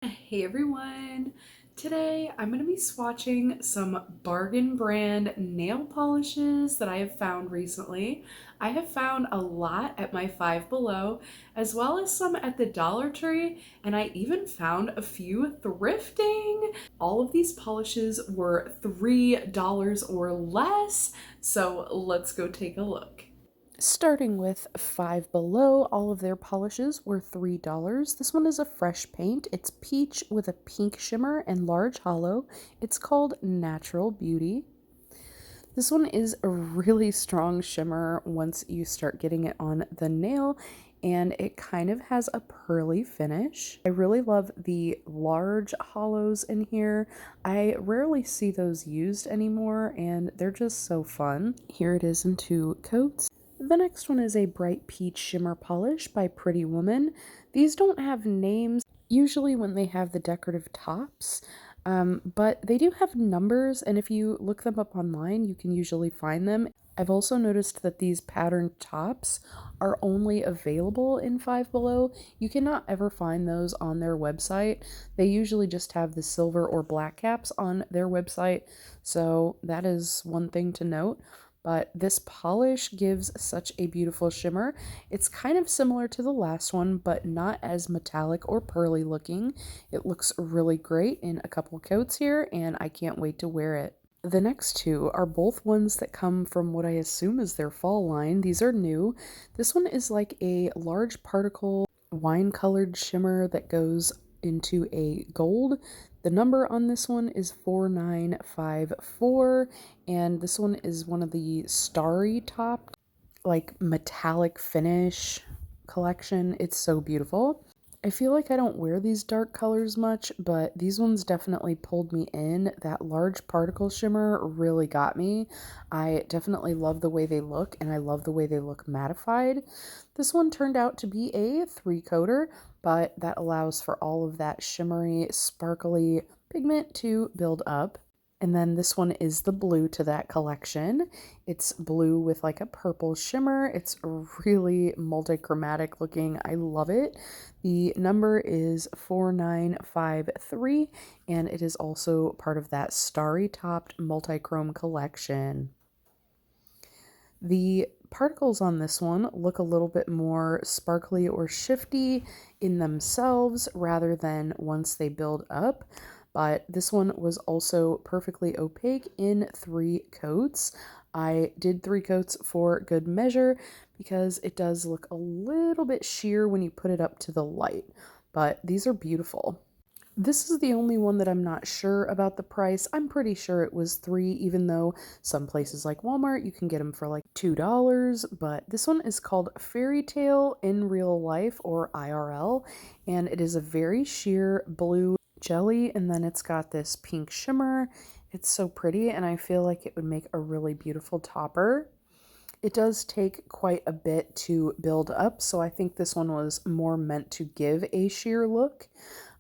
Hey everyone! Today I'm going to be swatching some bargain brand nail polishes that I have found recently. I have found a lot at my Five Below, as well as some at the Dollar Tree, and I even found a few thrifting. All of these polishes were $3 or less, so let's go take a look. Starting with Five Below, all of their polishes were $3. This one is a fresh paint. It's peach with a pink shimmer and large hollow. It's called Natural Beauty. This one is a really strong shimmer once you start getting it on the nail, and it kind of has a pearly finish. I really love the large hollows in here. I rarely see those used anymore, and they're just so fun. Here it is in two coats. The next one is a bright peach shimmer polish by Pretty Woman. These don't have names usually when they have the decorative tops, but they do have numbers, and if you look them up online, you can usually find them. I've also noticed that these patterned tops are only available in Five Below. You cannot ever find those on their website. They usually just have the silver or black caps on their website, so that is one thing to note. But this polish gives such a beautiful shimmer. It's kind of similar to the last one, but not as metallic or pearly looking. It looks really great in a couple coats here, and I can't wait to wear it. The next two are both ones that come from what I assume is their fall line. These are new. This one is like a large particle wine colored shimmer that goes into a gold. The number on this one is 4954, and this one is one of the starry topped, like metallic finish collection. It's so beautiful. I feel like I don't wear these dark colors much, but these ones definitely pulled me in. That large particle shimmer really got me. I definitely love the way they look, and I love the way they look mattified. This one turned out to be a three-coater, but that allows for all of that shimmery, sparkly pigment to build up. And then this one is the blue to that collection. It's blue with like a purple shimmer. It's really multi-chromatic looking. I love it. The number is 4953, and it is also part of that starry topped multi-chrome collection. The particles on this one look a little bit more sparkly or shifty in themselves rather than once they build up, but this one was also perfectly opaque in three coats. I did three coats for good measure because it does look a little bit sheer when you put it up to the light, but these are beautiful. This is the only one that I'm not sure about the price. I'm pretty sure it was $3, even though some places like Walmart you can get them for like $2. But this one is called Fairy Tale in Real Life, or IRL, and it is a very sheer blue jelly, and then it's got this pink shimmer. It's so pretty, and I feel like it would make a really beautiful topper. It does take quite a bit to build up, so I think this one was more meant to give a sheer look.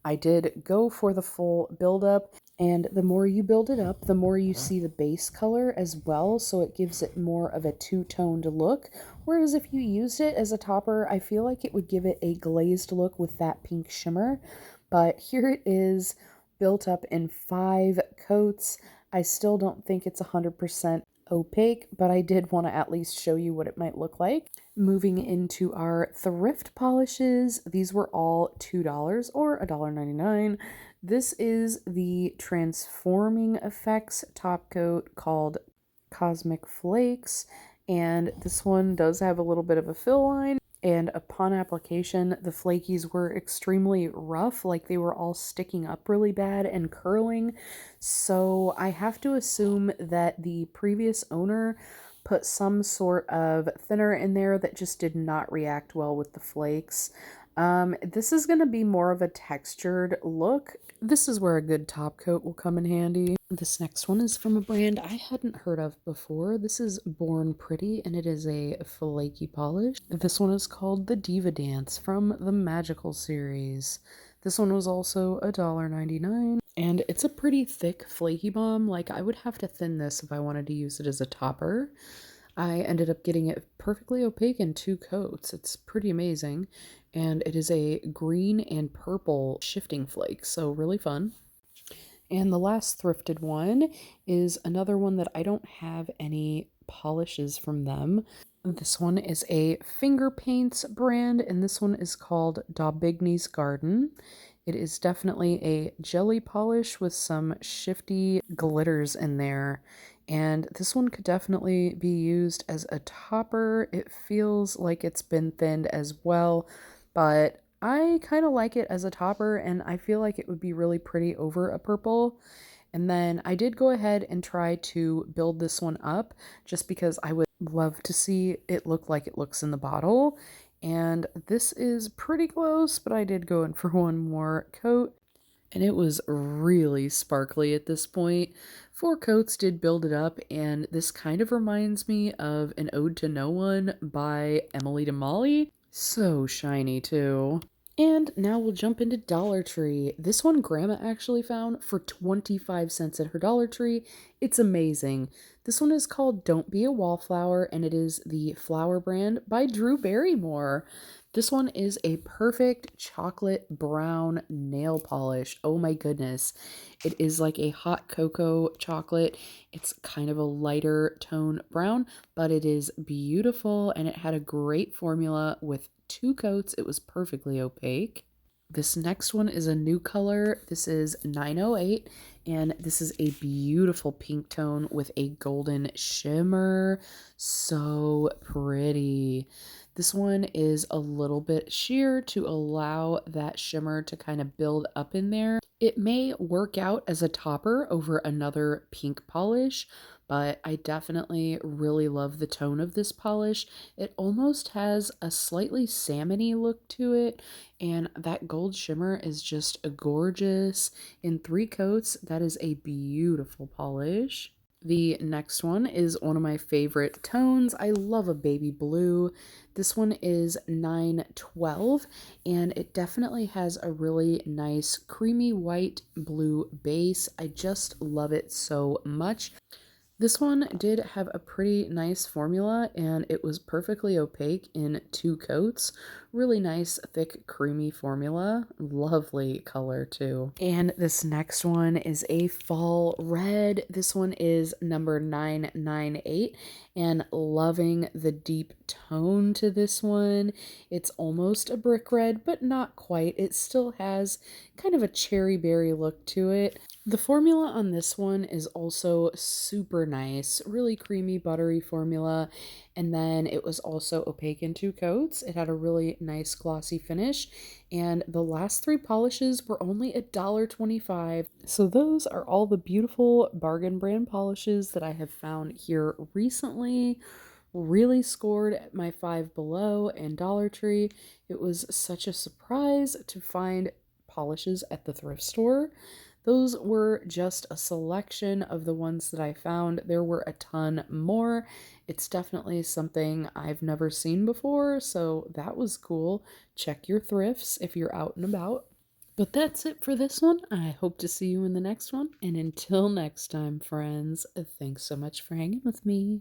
I did go for the full build up, and the more you build it up, the more you see the base color as well, so it gives it more of a two-toned look. Whereas if you used it as a topper, I feel like it would give it a glazed look with that pink shimmer. But here it is, built up in 5 coats. I still don't think it's 100% opaque, but I did want to at least show you what it might look like. Moving into our thrift polishes, these were all $2 or $1.99. This is the Transforming Effects top coat called Cosmic Flakes, and this one does have a little bit of a fill line. And upon application, the flakies were extremely rough, like they were all sticking up really bad and curling. So I have to assume that the previous owner put some sort of thinner in there that just did not react well with the flakes. This is going to be more of a textured look. This is where a good top coat will come in handy. This next one is from a brand I hadn't heard of before. This is Born Pretty, and it is a flaky polish. This one is called the Diva Dance from the Magical series. This one was also $1.99, and it's a pretty thick flaky bomb. Like, I would have to thin this if I wanted to use it as a topper. I ended up getting it perfectly opaque in 2 coats. It's pretty amazing. And it is a green and purple shifting flake, so really fun. And the last thrifted one is another one that I don't have any polishes from them. This one is a finger paints brand, and this one is called Daubigny's Garden. It is definitely a jelly polish with some shifty glitters in there. And this one could definitely be used as a topper. It feels like it's been thinned as well, but I kind of like it as a topper, and I feel like it would be really pretty over a purple. And then I did go ahead and try to build this one up just because I would love to see it look like it looks in the bottle. And this is pretty close, but I did go in for one more coat. And it was really sparkly at this point. 4 coats did build it up, and this kind of reminds me of An Ode to No One by Emily de Molly. So shiny, too. And now we'll jump into Dollar Tree. This one Grandma actually found for 25 cents at her Dollar Tree. It's amazing. This one is called Don't Be a Wallflower, and it is the flower brand by Drew Barrymore. This one is a perfect chocolate brown nail polish. Oh my goodness. It is like a hot cocoa chocolate. It's kind of a lighter tone brown, but it is beautiful, and it had a great formula with 2 coats. It was perfectly opaque. This next one is a new color. This is 908, and this is a beautiful pink tone with a golden shimmer. So pretty. This one is a little bit sheer to allow that shimmer to kind of build up in there. It may work out as a topper over another pink polish, but I definitely really love the tone of this polish. It almost has a slightly salmony look to it, and that gold shimmer is just gorgeous. In 3 coats, that is a beautiful polish. The next one is one of my favorite tones. I love a baby blue. This one is 912, and it definitely has a really nice creamy white blue base. I just love it so much. This one did have a pretty nice formula, and it was perfectly opaque in 2 coats. Really nice, thick, creamy formula. Lovely color, too. And this next one is a fall red. This one is number 998, and loving the deep tone to this one. It's almost a brick red, but not quite. It still has kind of a cherry berry look to it. The formula on this one is also super nice, really creamy, buttery formula. And then it was also opaque in 2 coats. It had a really nice glossy finish. And the last 3 polishes were only $1.25. So those are all the beautiful bargain brand polishes that I have found here recently. Really scored at my Five Below and Dollar Tree. It was such a surprise to find polishes at the thrift store. Those were just a selection of the ones that I found. There were a ton more. It's definitely something I've never seen before, so that was cool. Check your thrifts if you're out and about. But that's it for this one. I hope to see you in the next one. And until next time, friends, thanks so much for hanging with me.